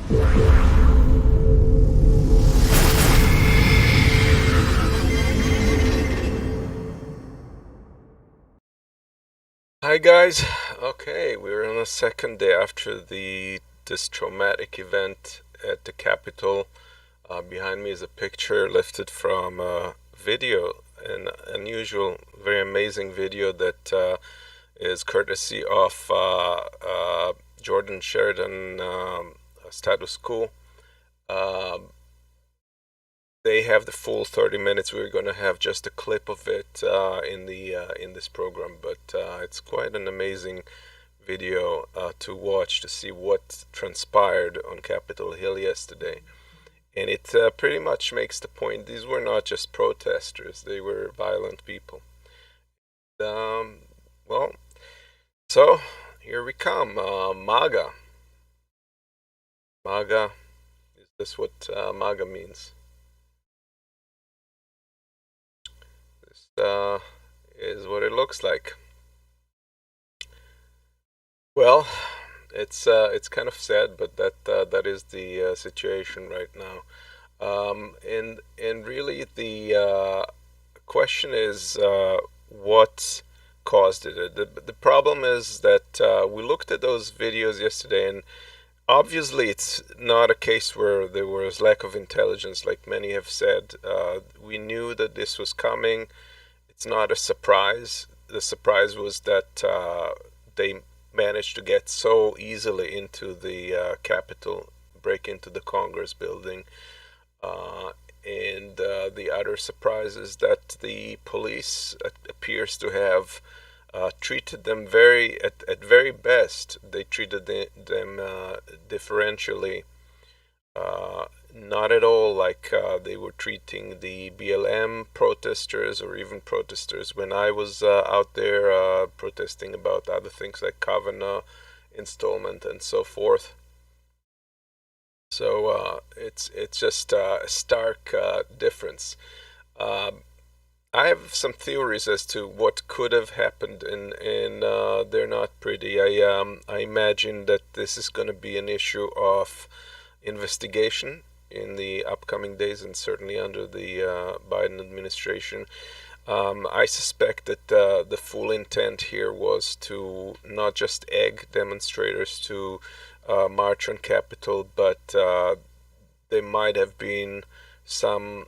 Hi guys. Okay, we're on the second day after this traumatic event at the Capitol. Behind me is a picture lifted from a video, an unusual, very amazing video that is courtesy of Jordan Sheridan Status Quo. Um, they have the full 30 minutes. We're going to have just a clip of it in this program, but it's quite an amazing video to watch to see what transpired on Capitol Hill yesterday. And it pretty much makes the point these were not just protesters, they were violent people. Um, well, so here we come. MAGA. MAGA, is this what MAGA means? This is what it looks like. Well, it's kind of sad, but that is the situation right now. And really the question is what caused it. The problem is that we looked at those videos yesterday, and obviously it's not a case where there was lack of intelligence, like many have said. We knew that this was coming. It's not a surprise. The surprise was that they managed to get so easily into the Capitol, break into the Congress building. And the other surprise is that the police appears to have treated them at very best. They treated them differentially, not at all like they were treating the BLM protesters or even protesters when I was out there protesting about other things like Kavanaugh installment and so forth. So it's just a stark difference. Um, I have some theories as to what could have happened, and they're not pretty. I imagine that this is going to be an issue of investigation in the upcoming days, and certainly under the Biden administration. I suspect that the full intent here was to not just egg demonstrators to march on Capitol, but there might have been some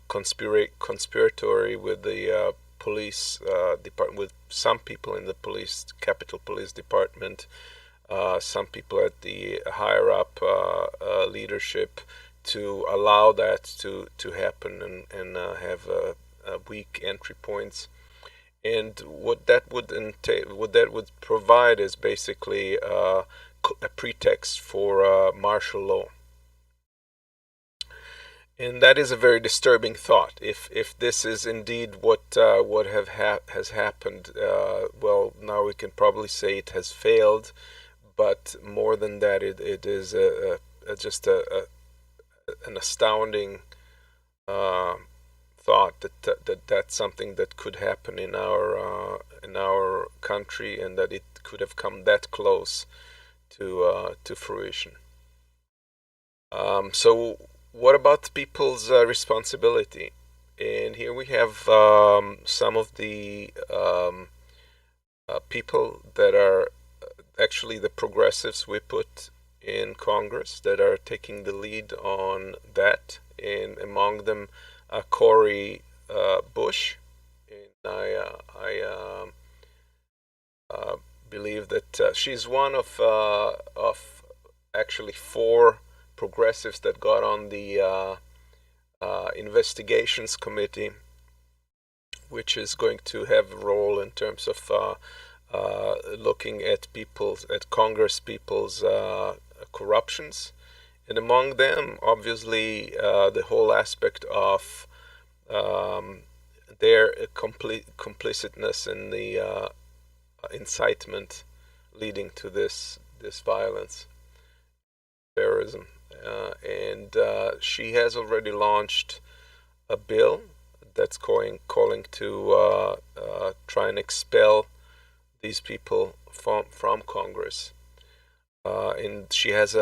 conspiratory with the police department, with some people in the Capitol Police Department, some people at the higher up leadership to allow that to happen and have weak entry points. And what that would entail, what that would provide, is basically a pretext for martial law. And that is a very disturbing thought. If this is indeed what has happened, well, now we can probably say it has failed. But more than that, it is just an astounding thought that that's something that could happen in our country, and that it could have come that close to fruition. So what about people's responsibility? And here we have some of the people that are actually the progressives we put in Congress that are taking the lead on that, and among them Cori Bush. And I believe that she's one of actually four progressives that got on the investigations committee, which is going to have a role in terms of looking at Congress people's corruptions, and among them, obviously, the whole aspect of their complicitness in the incitement leading to this violence, terrorism, and she has already launched a bill that's calling to try and expel these people from Congress. And she has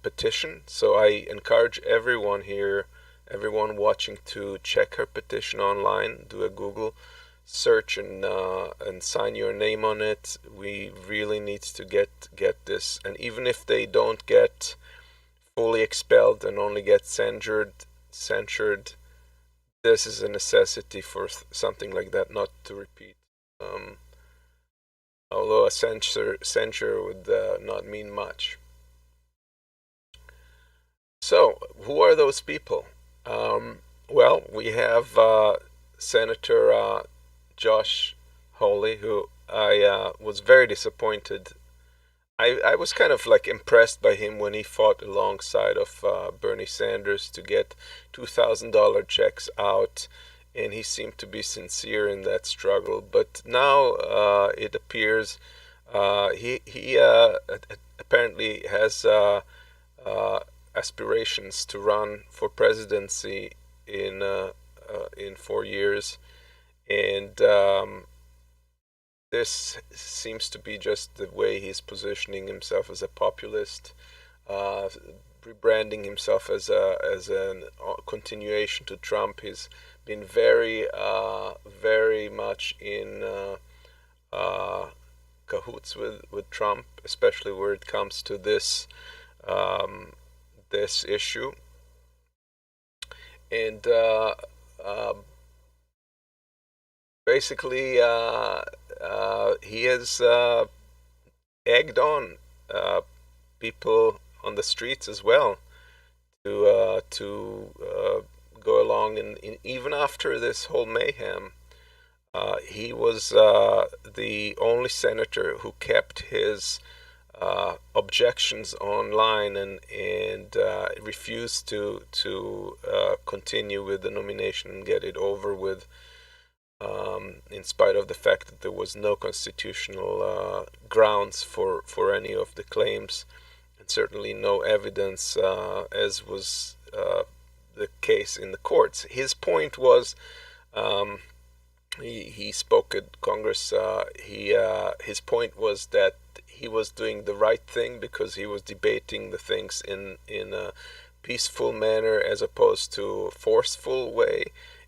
petition. So I encourage everyone here, everyone watching, to check her petition online, do a Google search, and sign your name on it. We really need to get this, and even if they don't get fully expelled and only get censured, this is a necessity for something like that not to repeat. Um, Although a censure would not mean much. So, who are those people? Well, we have Senator Josh Hawley, who I was very disappointed. I was kind of like impressed by him when he fought alongside of Bernie Sanders to get $2,000 checks out, and he seemed to be sincere in that struggle. But now it appears he apparently has aspirations to run for presidency in 4 years, and this seems to be just the way he's positioning himself as a populist, uh, rebranding himself as a continuation to Trump. He's been very much in uh, cahoots with Trump, especially where it comes to this issue. And uh, basically, he has egged on people on the streets as well to go along, and even after this whole mayhem, he was the only senator who kept his objections online and refused to continue with the nomination and get it over with, in spite of the fact that there was no constitutional grounds for any of the claims, and certainly no evidence, as was the case in the courts. His point was, he spoke at Congress. His point was that he was doing the right thing because he was debating the things in a peaceful manner as opposed to a forceful way,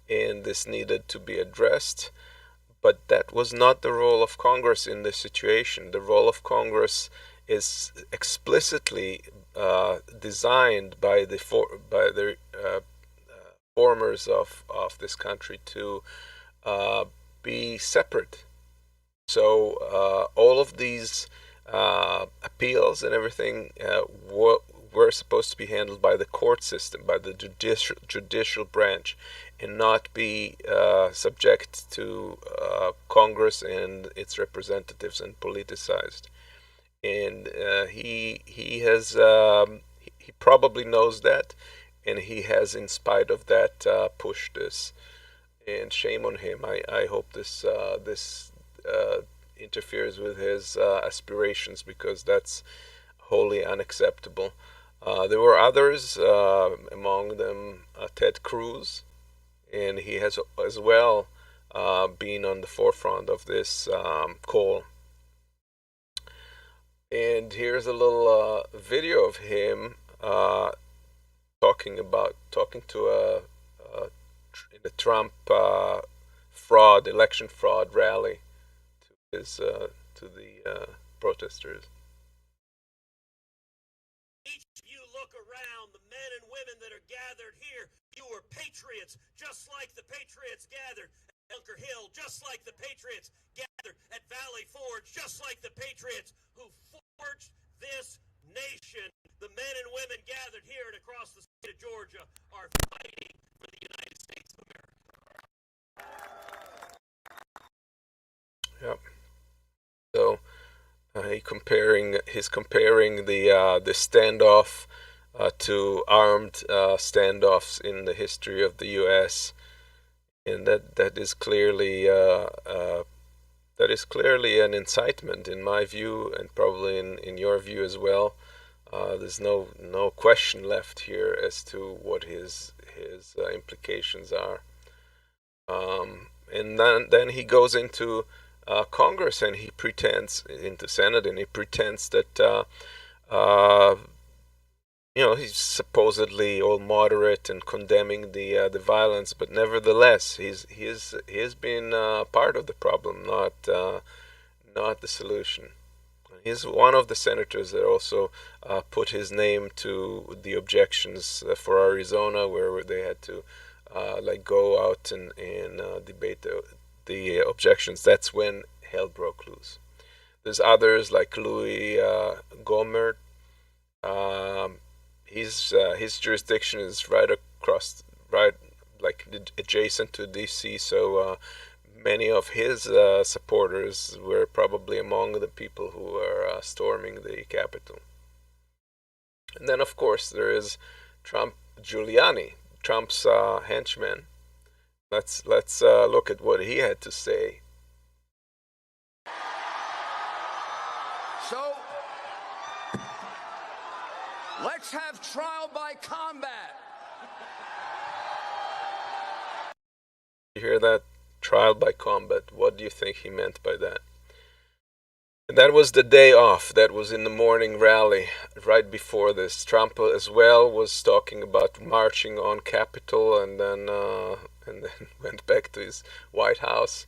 and this needed to be addressed. But that was not the role of Congress in this situation. The role of Congress is explicitly designed by the formers of this country to be separate. So all of these appeals and everything were supposed to be handled by the court system, by the judicial branch, and not be subject to Congress and its representatives and politicized. And he has he probably knows that, and he has, in spite of that, pushed this. And shame on him. I hope this interferes with his aspirations, because that's wholly unacceptable. There were others, among them Ted Cruz, and he has as well been on the forefront of this call. And here's a little video of him talking to a the Trump election fraud rally to the protesters. Each of you look around, the men and women that are gathered here, you are patriots, just like the patriots gathered at Bunker Hill, just like the patriots gathered at Valley Forge, just like the patriots who forged this nation. The men and women gathered here and across the state of Georgia are fighting for the United States of America. Yep. So he's comparing the standoff to armed standoffs in the history of the U.S., and that is clearly an incitement in my view, and probably in your view as well. There's no question left here as to what his implications are. And then he goes into Congress, and he pretends, into Senate, and he pretends that he's supposedly all moderate and condemning the violence, but nevertheless, he's been part of the problem, not the solution. He's one of the senators that also put his name to the objections for Arizona, where they had to like go out and debate the objections. That's when hell broke loose. There's others like Louis Gohmert. Um, his jurisdiction is right across, right, like adjacent to D.C. So many of his supporters were probably among the people who were storming the Capitol. And then, of course, there is Trump Giuliani, Trump's henchman. Let's look at what he had to say. So let's have trial by combat. You hear that? Trial by combat. What do you think he meant by that? And that was the day off. That was in the morning rally right before this. Trump as well was talking about marching on Capitol, and then went back to his White House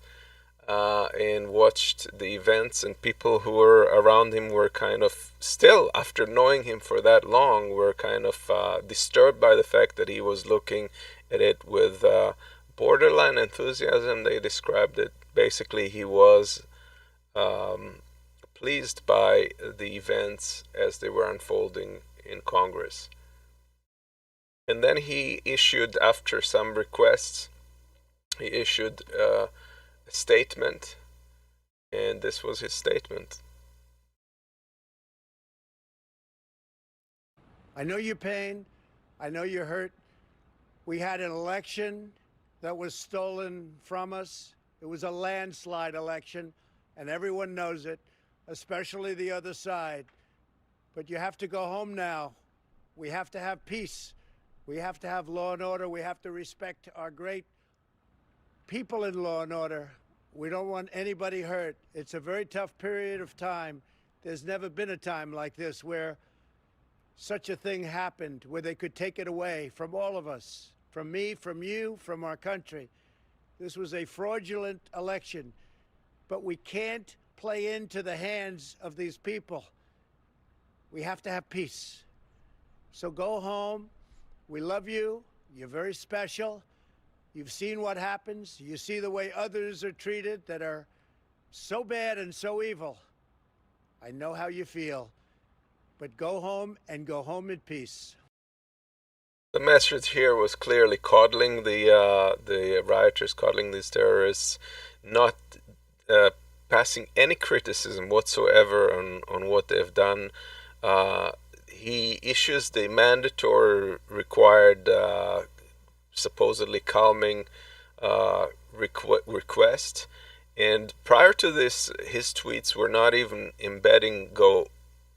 and watched the events. And people who were around him were kind of still, after knowing him for that long, were kind of disturbed by the fact that he was looking at it with borderline enthusiasm. They described it. Basically, he was pleased by the events as they were unfolding in Congress. And then he issued, after some requests, he issued a statement, and this was his statement. I know your pain. I know you're hurt. We had an election that was stolen from us. It was a landslide election, and everyone knows it, especially the other side. But you have to go home now. We have to have peace. We have to have law and order. We have to respect our great people in law and order. We don't want anybody hurt. It's a very tough period of time. There's never been a time like this where such a thing happened, where they could take it away from all of us, from me, from you, from our country. This was a fraudulent election, but we can't play into the hands of these people. We have to have peace. So go home. We love you. You're very special. You've seen what happens. You see the way others are treated that are so bad and so evil. I know how you feel. But go home and go home in peace. The message here was clearly coddling the rioters, coddling these terrorists, not passing any criticism whatsoever on what they've done. He issues the mandatory required, supposedly calming request. And prior to this, his tweets were not even embedding "go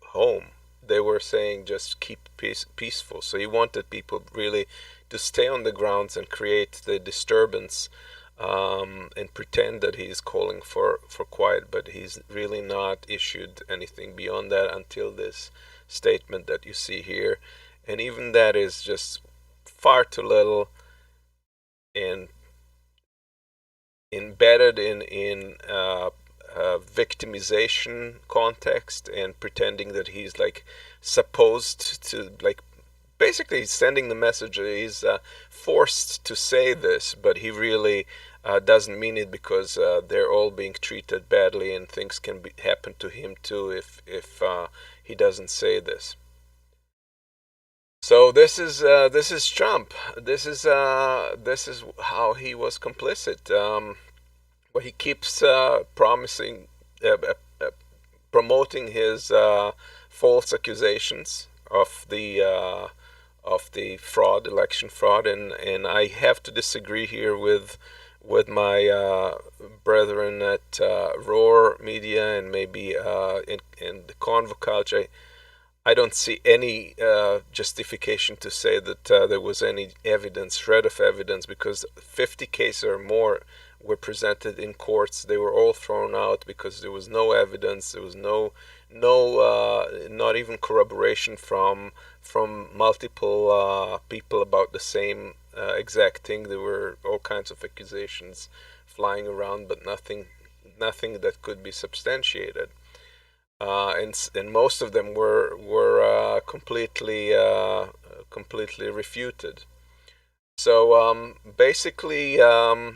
home." They were saying just keep peaceful. So he wanted people really to stay on the grounds and create the disturbance, and pretend that he's calling for quiet, but he's really not issued anything beyond that until this statement that you see here. And even that is just far too little and embedded in victimization context, and pretending that he's like supposed to, like, basically sending the message that he's forced to say this, but he really doesn't mean it, because they're all being treated badly and things can happen to him too if he doesn't say this. So this is Trump. This is how he was complicit. But he keeps promising, promoting his false accusations of the fraud, election fraud, and I have to disagree here with my brethren at Roar Media and maybe in the Convo. I don't see any justification to say that there was any evidence, shred of evidence, because 50 cases or more were presented in courts. They were all thrown out because there was no evidence. There was no not even corroboration from from multiple people about the same exact thing. There were all kinds of accusations flying around, but nothing that could be substantiated. And most of them were completely refuted. So basically, that's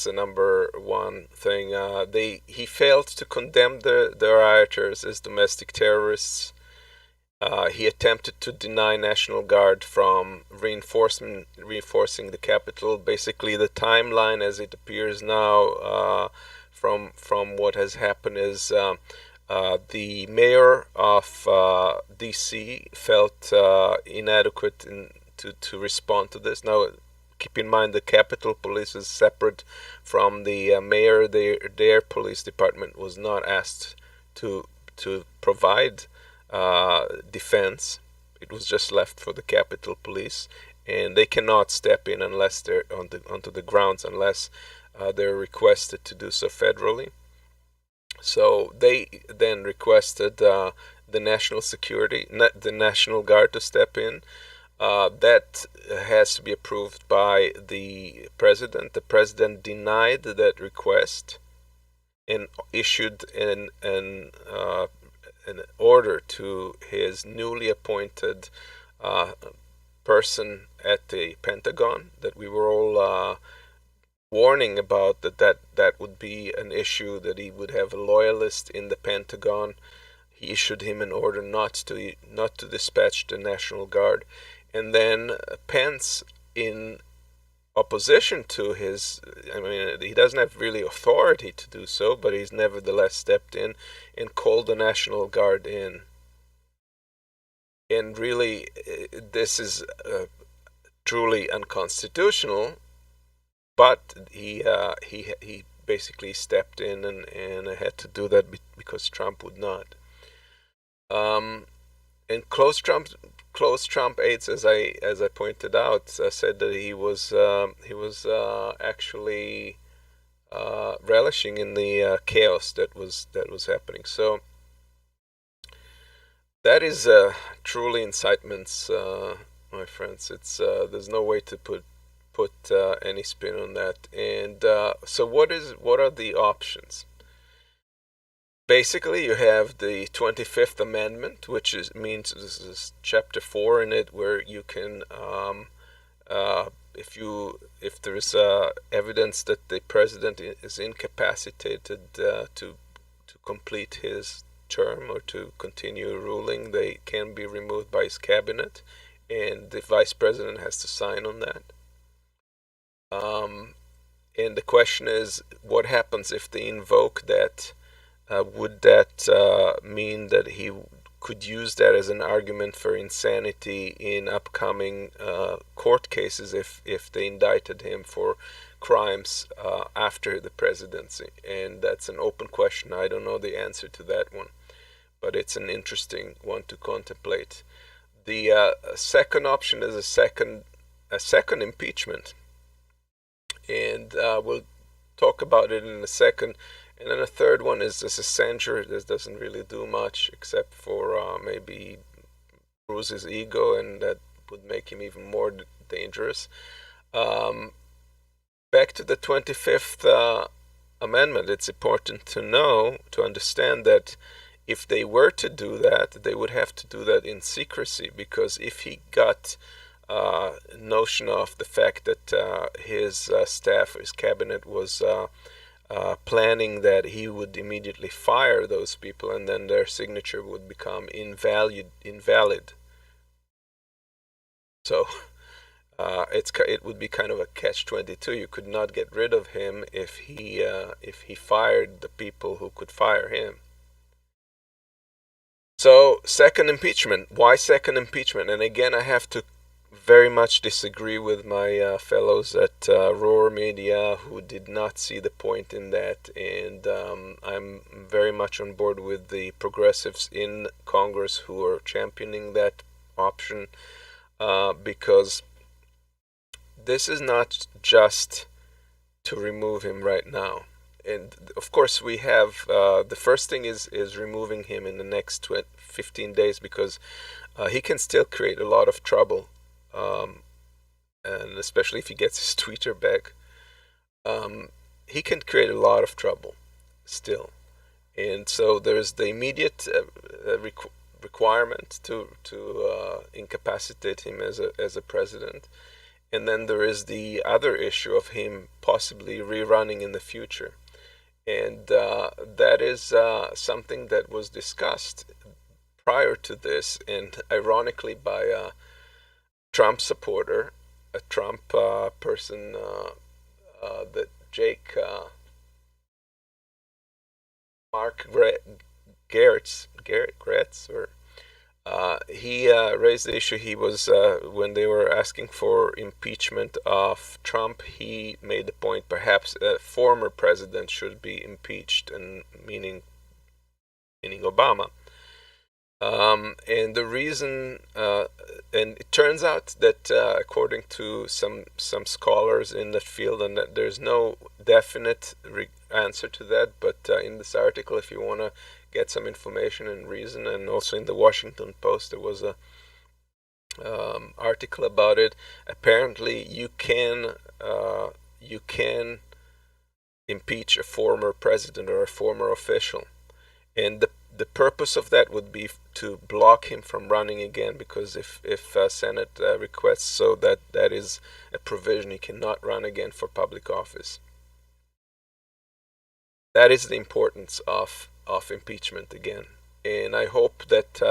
the number one thing. He failed to condemn the rioters as domestic terrorists. He attempted to deny National Guard from reinforcing the capital. Basically, the timeline as it appears now, from what has happened, is the mayor of D.C. felt inadequate to respond to this. Now, keep in mind the Capitol Police is separate from the mayor. Their police department was not asked to provide defense. It was just left for the Capitol Police, and they cannot step in unless they're onto the grounds, unless they're requested to do so federally. So they then requested the National Guard to step in. That has to be approved by the president. The president denied that request and issued an order to his newly appointed person at the Pentagon that we were all warning about, that would be an issue, that he would have a loyalist in the Pentagon. He issued him an order not to dispatch the National Guard. And then Pence, in opposition to his, I mean, he doesn't have really authority to do so, but he's nevertheless stepped in and called the National Guard in. And really, this is truly unconstitutional. But he basically stepped in and had to do that because Trump would not. And close Trump aides, as I pointed out, said that he was actually relishing in the chaos that was happening. So that is truly incitements, my friends. It's there's no way to put any spin on that. And so what are the options? Basically, you have the 25th Amendment, which means this is Chapter 4 in it, where you can, if there is evidence that the president is incapacitated to complete his term or to continue ruling, they can be removed by his cabinet, and the vice president has to sign on that. And the question is, what happens if they invoke that? Would that mean that he could use that as an argument for insanity in upcoming court cases if they indicted him for crimes after the presidency? And that's an open question. I don't know the answer to that one, but it's an interesting one to contemplate. The second option is a second impeachment. And we'll talk about it in a second. And then a third one is this censure. This doesn't really do much except for maybe bruise his ego, and that would make him even more dangerous. Back to the 25th Amendment, it's important to understand that if they were to do that, they would have to do that in secrecy, because if he got notion of the fact that his staff, his cabinet was planning that he would immediately fire those people, and then their signature would become invalid. So it would be kind of a catch-22. You could not get rid of him if he fired the people who could fire him. So second impeachment. Why second impeachment? And again, I have to very much disagree with my fellows at Roar Media who did not see the point in that, and I'm very much on board with the progressives in Congress who are championing that option, because this is not just to remove him right now. and of course we have the first thing is removing him in the next 15 days, because he can still create a lot of trouble, um, and especially if he gets his Twitter back, um, he can create a lot of trouble still. And so there's the immediate requirement to incapacitate him as a president, and then there is the other issue of him possibly rerunning in the future, and that is something that was discussed prior to this, and ironically by a Trump supporter, a Trump person that Jake Mark Geretz, or he raised the issue. He was when they were asking for impeachment of Trump, he made the point perhaps a former president should be impeached, and meaning Obama. And the reason, and it turns out that according to some scholars in that field, and that there's no definite answer to that, but in this article, if you want to get some information and reason, and also in the Washington Post, there was a article about it. Apparently, you can impeach a former president or a former official, and the purpose of that would be to block him from running again, because if Senate requests so, that is a provision, he cannot run again for public office. That is the importance of impeachment again, and I hope that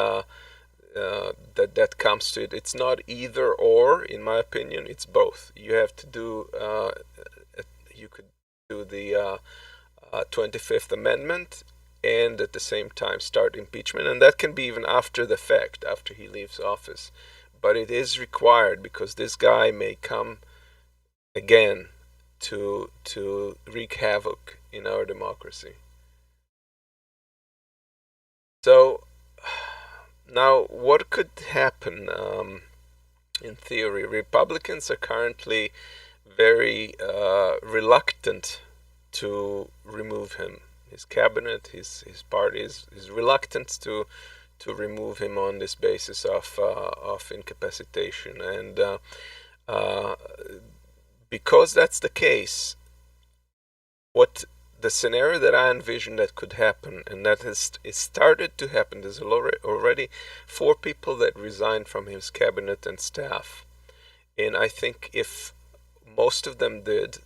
that comes to it. It's not either or, in my opinion. It's both. You have to do. You could do the 25th Amendment, and at the same time start impeachment, and that can be even after the fact, after he leaves office. But it is required, because this guy may come again to wreak havoc in our democracy. So now, what could happen? In theory, Republicans are currently very reluctant to remove him. His cabinet, his party is reluctant to remove him on this basis of incapacitation, and because that's the case, what the scenario that I envision that could happen, and that has it started to happen. There's already 4 people that resigned from his cabinet and staff, and I think if most of them did,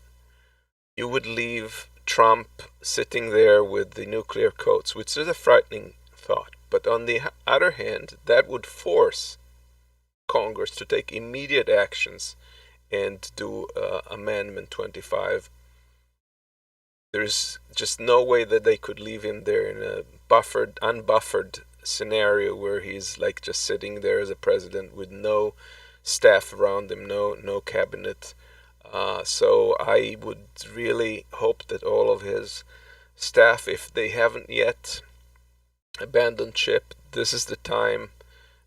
you would leave Trump sitting there with the nuclear codes, which is a frightening thought. But on the other hand, that would force Congress to take immediate actions and do Amendment 25. There's just no way that they could leave him there in a unbuffered scenario where he's like just sitting there as a president with no staff around him, no cabinet. So I would really hope that all of his staff, if they haven't yet abandoned ship, this is the time,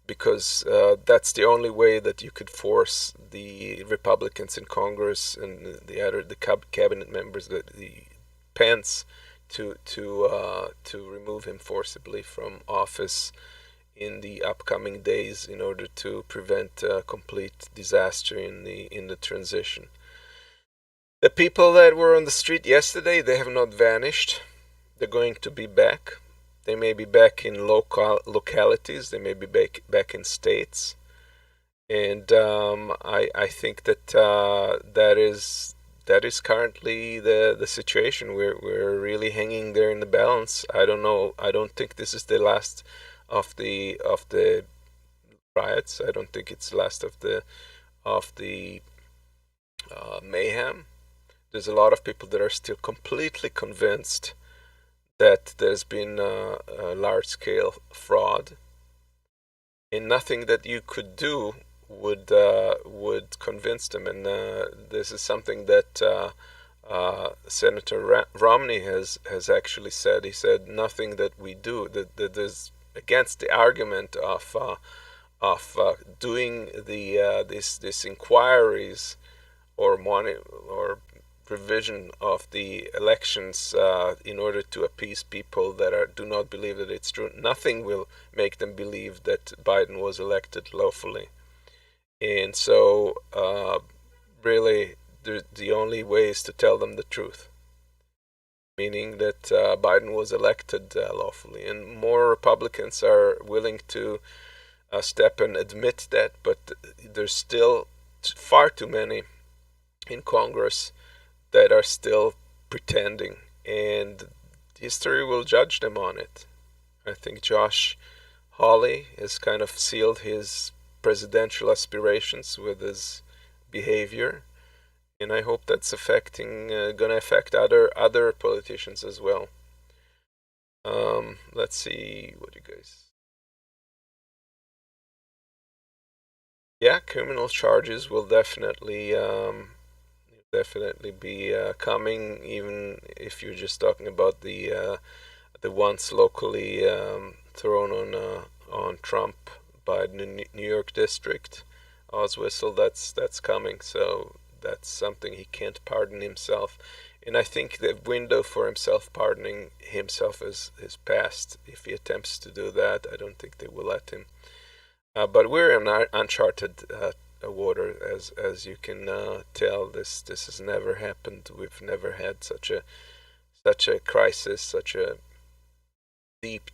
because that's the only way that you could force the Republicans in Congress and the cabinet members, the Pence, to remove him forcibly from office in the upcoming days, in order to prevent complete disaster in the transition. The people that were on the street yesterday, they have not vanished. They're going to be back. They may be back in localities. They may be back in states. And I think that that is currently the situation. We're really hanging there in the balance. I don't know. I don't think this is the last of the riots. I don't think it's the last of the mayhem. There's a lot of people that are still completely convinced that there's been a large-scale fraud, and nothing that you could do would convince them. And this is something that Senator Romney has actually said. He said nothing that we do that is against the argument of doing the these inquiries or revision of the elections in order to appease people that do not believe that it's true. Nothing will make them believe that Biden was elected lawfully. And so, really, the only way is to tell them the truth, meaning that Biden was elected lawfully. And more Republicans are willing to step and admit that, but there's still far too many in Congress that are still pretending, and history will judge them on it. I think Josh Hawley has kind of sealed his presidential aspirations with his behavior, and I hope that's gonna affect other politicians as well. Let's see, what do you guys? Yeah, criminal charges will definitely be coming, even if you're just talking about the ones locally thrown on Trump by the New York district, Oswissel. That's coming. So that's something he can't pardon himself. And I think the window for himself pardoning himself is passed. If he attempts to do that, I don't think they will let him. But we're in uncharted water, as you can tell. This has never happened. We've never had such a crisis, such a deep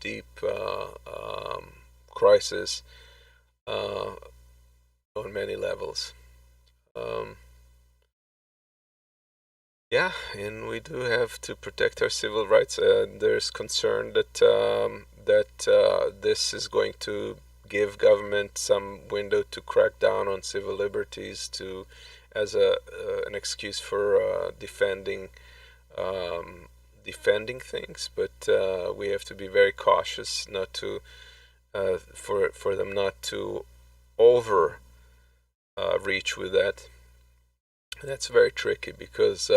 crisis on many levels. Yeah, and we do have to protect our civil rights. There's concern that this is going to give government some window to crack down on civil liberties, to as an excuse for defending things. But we have to be very cautious not to for them not to over reach with that. That's very tricky because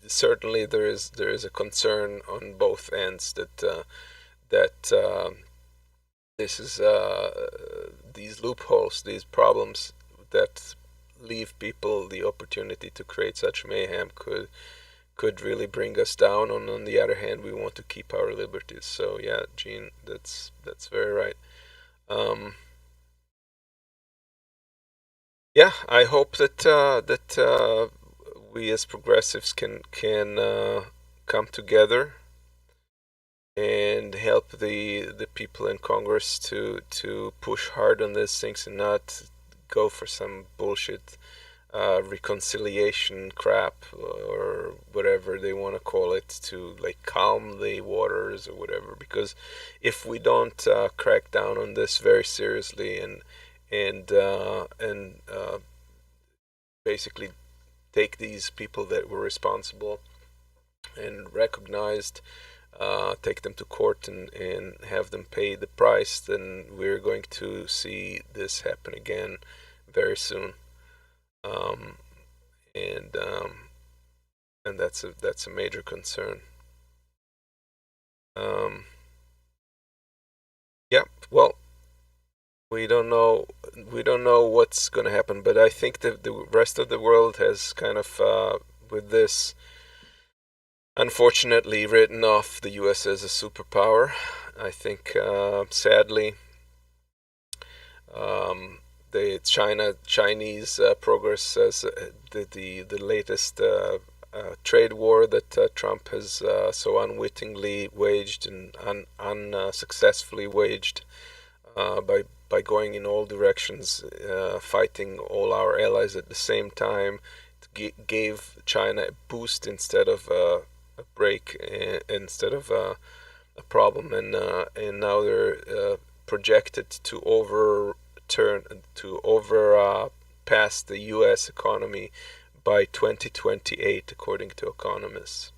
certainly there is a concern on both ends that this is these loopholes, these problems that leave people the opportunity to create such mayhem could really bring us down. On the other hand, we want to keep our liberties. So yeah, Gene, that's very right. Yeah, I hope that we as progressives can come together and help the people in Congress to push hard on these things and not go for some bullshit reconciliation crap or whatever they want to call it, to like calm the waters or whatever. Because if we don't crack down on this very seriously and basically take these people that were responsible and recognized, take them to court and have them pay the price, then we're going to see this happen again very soon. Um, and that's a major concern. Um, yeah, well, we don't know what's going to happen, but I think that the rest of the world has kind of with this unfortunately written off the US as a superpower. I think sadly the Chinese progress as the latest trade war that Trump has so unwittingly waged and unsuccessfully waged by going in all directions, fighting all our allies at the same time, gave China a boost instead of a break, instead of a problem, and now they're projected to overpass the U.S. economy by 2028, according to economists.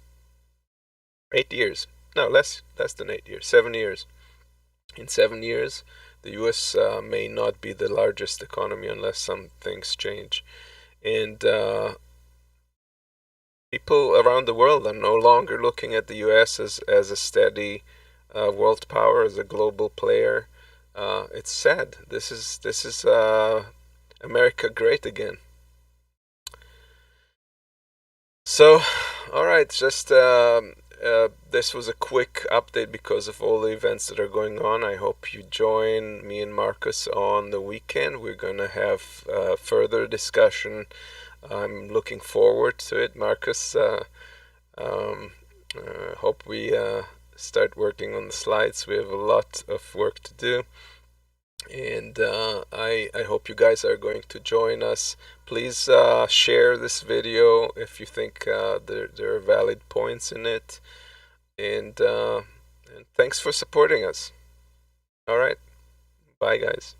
8 years, no, less than 8 years, 7 years. In 7 years, the U.S. May not be the largest economy unless some things change, and people around the world are no longer looking at the U.S. as a steady world power, as a global player. It's sad. This is America great again. So, all right, just this was a quick update because of all the events that are going on. I hope you join me and Marcus on the weekend. We're going to have further discussion. I'm looking forward to it. Marcus, um, hope we start working on the slides. We have a lot of work to do. And I hope you guys are going to join us. Please share this video if you think there are valid points in it. And thanks for supporting us. All right. Bye, guys.